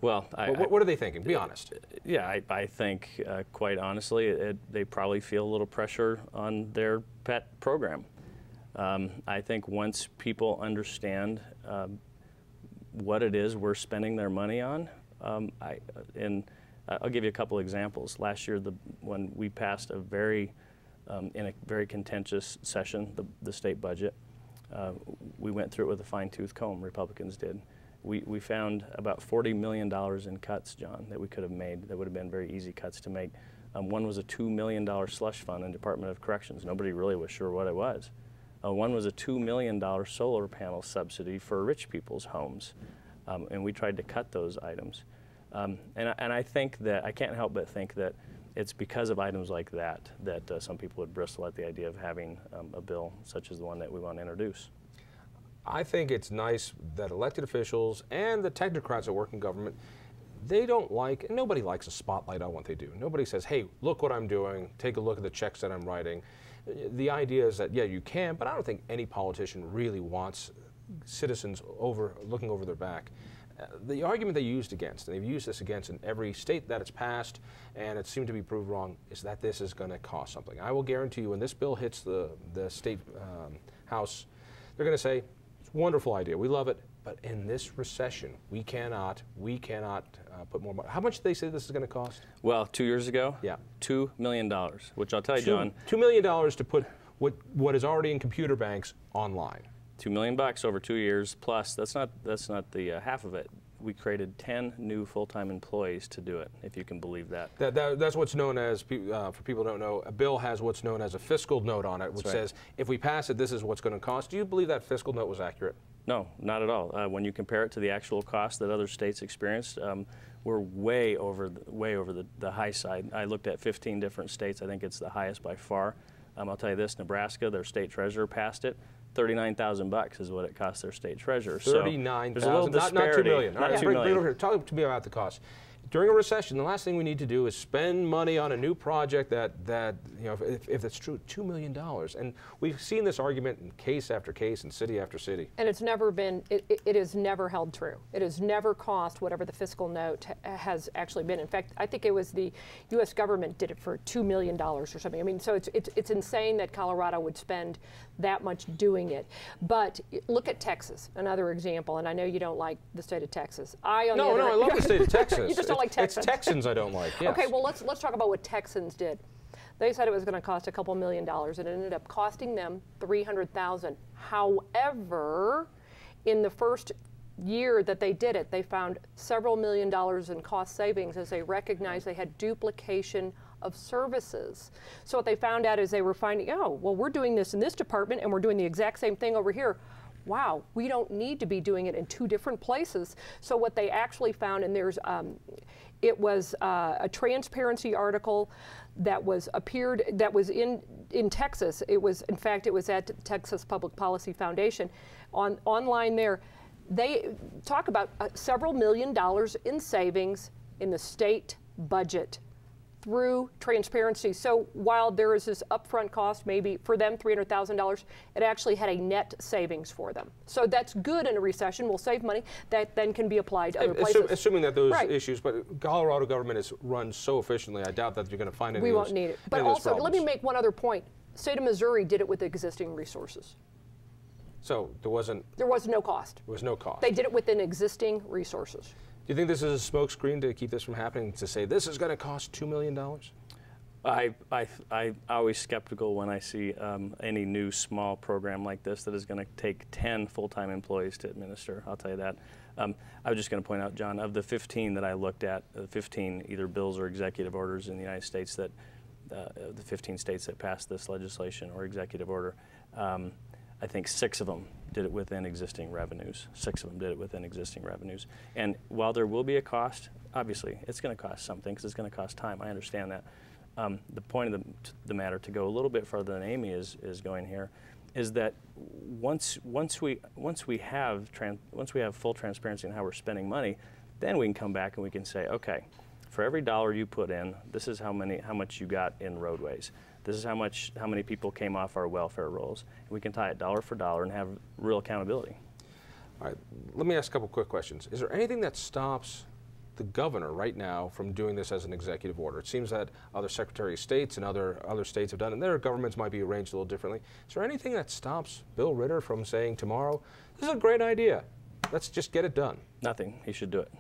Well, what are they thinking? Be honest. Yeah, I think, quite honestly, they probably feel a little pressure on their pet program. I think once people understand what it is we're spending their money on, I'll give you a couple examples. Last year, when we passed in a very contentious session, the state budget, we went through it with a fine-tooth comb, Republicans did. We found about $40 million in cuts, John, that we could have made that would have been very easy cuts to make. One was a $2 million slush fund in Department of Corrections. Nobody really was sure what it was. One was a $2 million solar panel subsidy for rich people's homes, and we tried to cut those items. And I think that, I can't help but think that it's because of items like that some people would bristle at the idea of having a bill such as the one that we want to introduce. I think it's nice that elected officials and the technocrats that work in government, they don't like, and nobody likes a spotlight on what they do. Nobody says, hey, look what I'm doing, take a look at the checks that I'm writing. The idea is that, yeah, you can, but I don't think any politician really wants citizens looking over their back. The argument they used against, and they've used this against in every state that it's passed, and it seemed to be proved wrong, is that this is going to cost something. I will guarantee you when this bill hits the state house, they're going to say, it's a wonderful idea, we love it, but in this recession, we cannot put more money. How much did they say this is going to cost? Well, 2 years ago, yeah, $2 million, which I'll tell you, John. $2 million to put what is already in computer banks online. $2 million over 2 years, plus that's not the half of it. We created 10 new full-time employees to do it, if you can believe that. That's what's known as, for people who don't know, a bill has what's known as a fiscal note on it, which says, if we pass it, this is what's going to cost. Do you believe that fiscal note was accurate? No, not at all. When you compare it to the actual cost that other states experienced, we're way over the high side. I looked at 15 different states. I think it's the highest by far. I'll tell you this, Nebraska, their state treasurer passed it. $39,000 is what it costs their state treasurer. $39,000, there's a little disparity. Not $2 million. Not $2 million. Talk to me about the cost. During a recession, the last thing we need to do is spend money on a new project that you know, if it's true, $2 million. And we've seen this argument in case after case and city after city. And it's never been, it has never held true. It has never cost whatever the fiscal note has actually been. In fact, I think it was the U.S. government did it for $2 million or something. I mean, so it's insane that Colorado would spend that much doing it. But look at Texas, another example. And I know you don't like the state of Texas. I love the state of Texas. You just don't like Texans. It's Texans I don't like, yes. Okay, well, let's talk about what Texans did. They said it was going to cost a couple $1 million, and it ended up costing them $300,000. However, in the first year that they did it, they found several $1 million in cost savings as they recognized they had duplication of services. So what they found out is they were finding, oh, well, we're doing this in this department, and we're doing the exact same thing over here. Wow, we don't need to be doing it in two different places. So what they actually found, and there's, it was a transparency article that was in Texas. It was, in fact, it was at Texas Public Policy Foundation. Online there, they talk about several $1 million in savings in the state budget through transparency. So while there is this upfront cost, maybe for them $300,000, it actually had a net savings for them. So that's good in a recession. We'll save money that then can be applied to other places. Assuming that those issues, but Colorado government is run so efficiently, I doubt that you're going to find any. We won't need it. But also, let me make one other point. State of Missouri did it with existing resources. So there was no cost. There was no cost. They did it within existing resources. Do you think this is a smokescreen to keep this from happening, to say this is going to cost $2 million? I'm always skeptical when I see any new small program like this that is going to take 10 full-time employees to administer. I'll tell you that. I was just going to point out, John, of the 15 that I looked at, 15 either bills or executive orders in the United States that, the 15 states that passed this legislation or executive order, I think 6 of them did it within existing revenues. 6 of them did it within existing revenues. And while there will be a cost, obviously, it's going to cost something because it's going to cost time. I understand that. The point of the matter, to go a little bit further than Amy is going here, is that once we have full transparency in how we're spending money, then we can come back and we can say, okay, for every dollar you put in, this is how much you got in roadways. This is how many people came off our welfare rolls. And we can tie it dollar for dollar and have real accountability. All right, let me ask a couple quick questions. Is there anything that stops the governor right now from doing this as an executive order? It seems that other Secretary of States and other states have done it, and their governments might be arranged a little differently. Is there anything that stops Bill Ritter from saying tomorrow, this is a great idea, let's just get it done? Nothing. He should do it.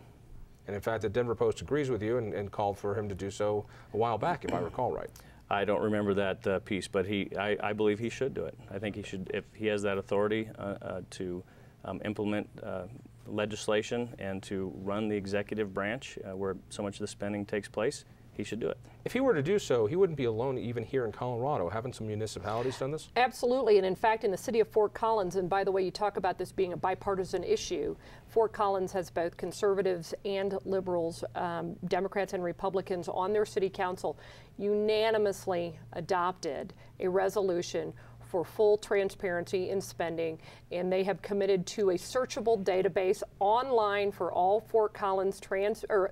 And in fact, the Denver Post agrees with you and called for him to do so a while back, if I recall right. I don't remember that piece, but I believe he should do it. I think he should, if he has that authority to implement legislation and to run the executive branch where so much of the spending takes place, he should do it. If he were to do so, he wouldn't be alone even here in Colorado. Haven't some municipalities done this? Absolutely, and in fact, in the city of Fort Collins, and by the way, you talk about this being a bipartisan issue, Fort Collins has both conservatives and liberals, Democrats and Republicans on their city council unanimously adopted a resolution for full transparency in spending, and they have committed to a searchable database online for all Fort Collins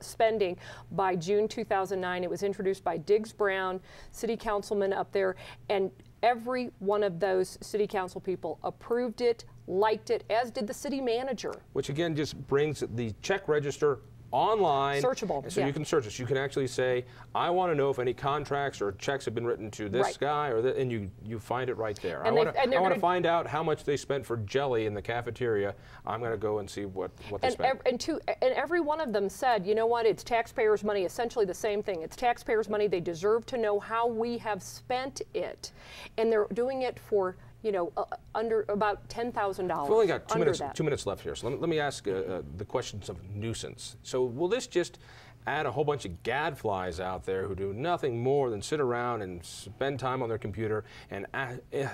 spending by June 2009. It was introduced by Diggs Brown, city councilman up there, and every one of those city council people approved it, liked it, as did the city manager. Which again just brings the check register online. Searchable. So you can search this. You can actually say, I want to know if any contracts or checks have been written to this guy, or and you find it right there. And I want to find out how much they spent for jelly in the cafeteria. I'm going to go and see what they spent. And every one of them said, you know what, it's taxpayers' money, essentially the same thing. It's taxpayers' money. They deserve to know how we have spent it. And they're doing it for, you know, under about $10,000. We've only got 2 minutes left here, so let me ask the questions of nuisance. So will this just add a whole bunch of gadflies out there who do nothing more than sit around and spend time on their computer and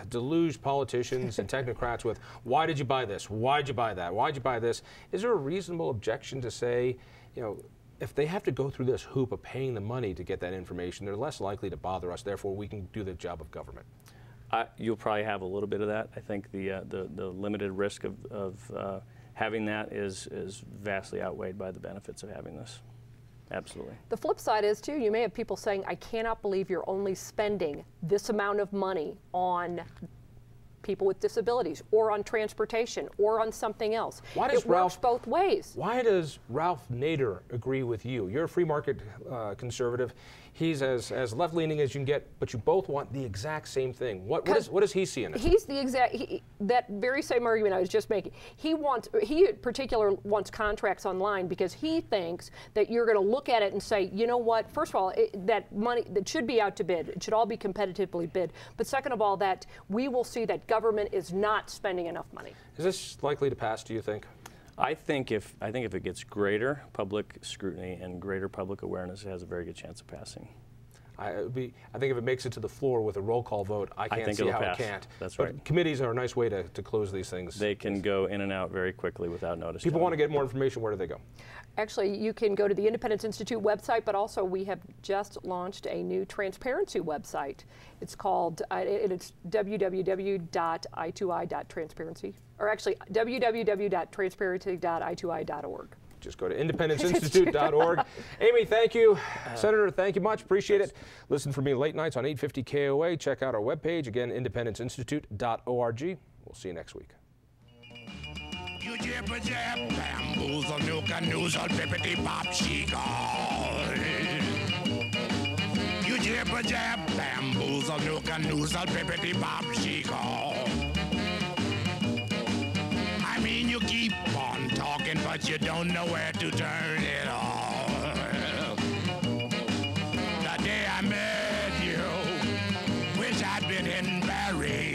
deluge politicians and technocrats with, why did you buy this? Why'd you buy that? Why'd you buy this? Is there a reasonable objection to say, you know, if they have to go through this hoop of paying the money to get that information, they're less likely to bother us, therefore we can do the job of government? You'll probably have a little bit of that. I think the limited risk of having that is vastly outweighed by the benefits of having this. Absolutely. The flip side is, too, you may have people saying, I cannot believe you're only spending this amount of money on people with disabilities or on transportation or on something else. It works both ways. Why does Ralph Nader agree with you? You're a free market conservative. He's as left-leaning as you can get, but you both want the exact same thing. What does he see in it? He's the exact, that very same argument I was just making. He in particular wants contracts online because he thinks that you're going to look at it and say, you know what, first of all, that money that should be out to bid, it should all be competitively bid. But second of all, that we will see that government is not spending enough money. Is this likely to pass, do you think? I think if it gets greater public scrutiny and greater public awareness, it has a very good chance of passing. I think if it makes it to the floor with a roll call vote, I can't see how it can't. That's right. But committees are a nice way to close these things. They can go in and out very quickly without notice. People want to get more information, where do they go? Actually, you can go to the Independence Institute website, but also we have just launched a new transparency website. It's called, it's www.i2i.transparency, or actually www.transparency.i2i.org. Just go to independenceinstitute.org. Amy, thank you. Senator, thank you much. Appreciate it. Listen for me late nights on 850 KOA. Check out our webpage, again, independenceinstitute.org. We'll see you next week. You jibber jab, bamboozle, nuka noozle, bippity bop, she called. You jibber jab, bamboozle, nuka noozle, bippity bop, she called. I mean, you keep on talking, but you don't know where to turn it off. The day I met you, wish I'd been in Paris.